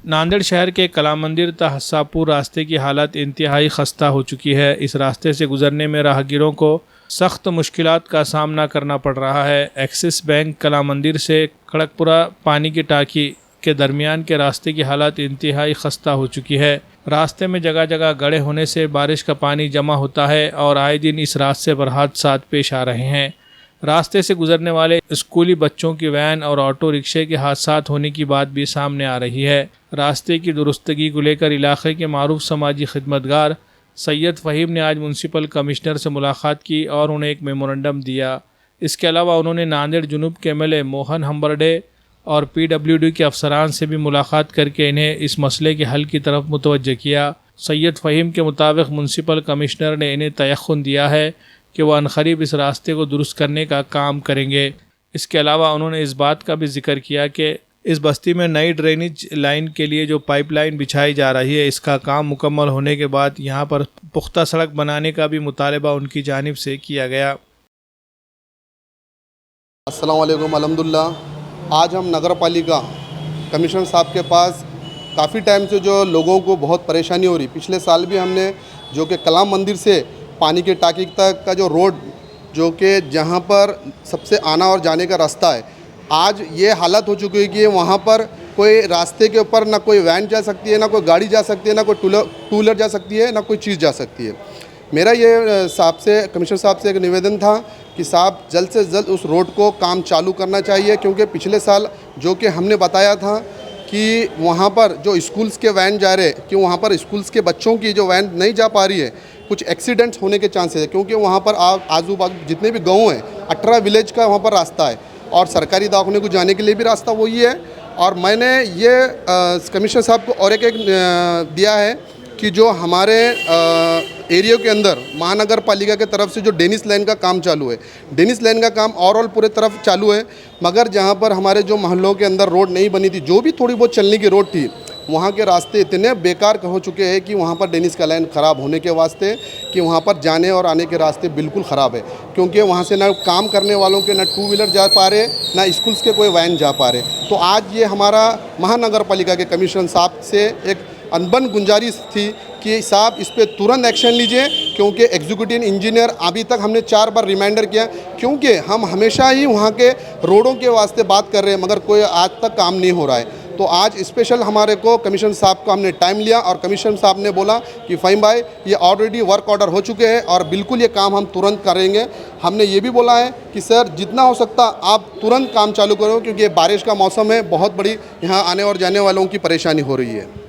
नांदेड़ शहर के कला मंदिर ता हस्सापुर रास्ते की हालत इंतहाई खस्ता हो चुकी है। इस रास्ते से गुजरने में राहगीरों को सख्त मुश्किलात का सामना करना पड़ रहा है। एक्सिस बैंक कला मंदिर से खड़गपुरा पानी की टाँकी के दरमियान के रास्ते की हालत इंतहाई खस्ता हो चुकी है। रास्ते में जगह जगह गड्ढे होने से बारिश का पानी जमा होता है और आए दिन इस रास्ते पर हादसा पेश आ रहे हैं। रास्ते से गुजरने वाले स्कूली बच्चों की वैन और ऑटो रिक्शे के हादसा होने की बात भी सामने आ रही है। रास्ते की दुरुस्तगी को लेकर इलाके के मारूफ समाजी खिदमतगार सैयद फ़हीम ने आज म्यूनसिपल कमिश्नर से मुलाकात की और उन्हें एक मेमोरेंडम दिया। इसके अलावा उन्होंने नांदेड़ जुनूब के MLA मोहन हम्बरडे और PWD के अफसरान से भी मुलाकात करके इन्हें इस मसले के हल की तरफ मुतवज्जह किया। सैयद फ़हीम के मुताबिक म्यूनसिपल कमिश्नर ने इन्हें तयख्खुन दिया है कि वह अनकरीब इस रास्ते को दुरुस्त करने का काम करेंगे। इसके अलावा उन्होंने इस बात का भी जिक्र किया कि इस बस्ती में नई ड्रेनेज लाइन के लिए जो पाइपलाइन बिछाई जा रही है, इसका काम मुकम्मल होने के बाद यहाँ पर पुख्ता सड़क बनाने का भी मुतालबा उनकी जानिब से किया गया। अस्सलाम वालेकुम। अल्हम्दुलिल्लाह आज हम नगर पालिका कमिश्नर साहब के पास काफ़ी टाइम से जो लोगों को बहुत परेशानी हो रही, पिछले साल भी हमने जो कि कला मंदिर से पानी की टाँकी तक का जो रोड जो कि जहाँ पर सबसे आना और जाने का रास्ता है, आज ये हालत हो चुकी है कि वहाँ पर कोई रास्ते के ऊपर ना कोई वैन जा सकती है, ना कोई गाड़ी जा सकती है, ना कोई टू व्हीलर जा सकती है, ना कोई चीज़ जा सकती है। मेरा ये साहब से, कमिश्नर साहब से एक निवेदन था कि साहब जल्द से जल्द उस रोड को काम चालू करना चाहिए, क्योंकि पिछले साल जो कि हमने बताया था कि वहाँ पर जो स्कूल्स के वैन जा रहे कि वहाँ पर स्कूल्स के बच्चों की जो वैन नहीं जा पा रही है, कुछ एक्सीडेंट्स होने के चांसेस है, क्योंकि वहाँ पर आजू बाजू जितने भी गाँव हैं 18 विलेज का वहाँ पर रास्ता है और सरकारी दवाखाने को जाने के लिए भी रास्ता वही है। और मैंने ये कमिश्नर साहब को और एक दिया है कि जो हमारे एरिया के अंदर महानगर पालिका के तरफ से जो डेनिस लाइन का काम चालू है, डेनिस लाइन का काम ओवरऑल पूरे तरफ चालू है, मगर जहाँ पर हमारे जो मोहल्लों के अंदर रोड नहीं बनी थी, जो भी थोड़ी बहुत चलने की रोड थी, वहाँ के रास्ते इतने बेकार हो चुके हैं कि वहाँ पर डेनिस का लाइन ख़राब होने के वास्ते कि वहाँ पर जाने और आने के रास्ते बिल्कुल ख़राब है, क्योंकि वहाँ से ना काम करने वालों के ना टू व्हीलर जा पा रहे, ना स्कूल्स के कोई वैन जा पा रहे। तो आज ये हमारा महानगर पालिका के कमिश्नर साहब से एक अनबन गुंजारिश थी कि साहब इस पर तुरंत एक्शन लीजिए, क्योंकि एग्जीक्यूटिव इंजीनियर अभी तक हमने 4 बार रिमाइंडर किया, क्योंकि हम हमेशा ही वहाँ के रोडों के वास्ते बात कर रहे हैं, मगर कोई आज तक काम नहीं हो रहा है। तो आज स्पेशल हमारे को कमिश्नर साहब को हमने टाइम लिया और कमिश्नर साहब ने बोला कि फ़हीम भाई ये ऑलरेडी वर्क ऑर्डर हो चुके हैं और बिल्कुल ये काम हम तुरंत करेंगे। हमने ये भी बोला है कि सर जितना हो सकता आप तुरंत काम चालू करो, क्योंकि ये बारिश का मौसम है, बहुत बड़ी यहाँ आने और जाने वालों की परेशानी हो रही है।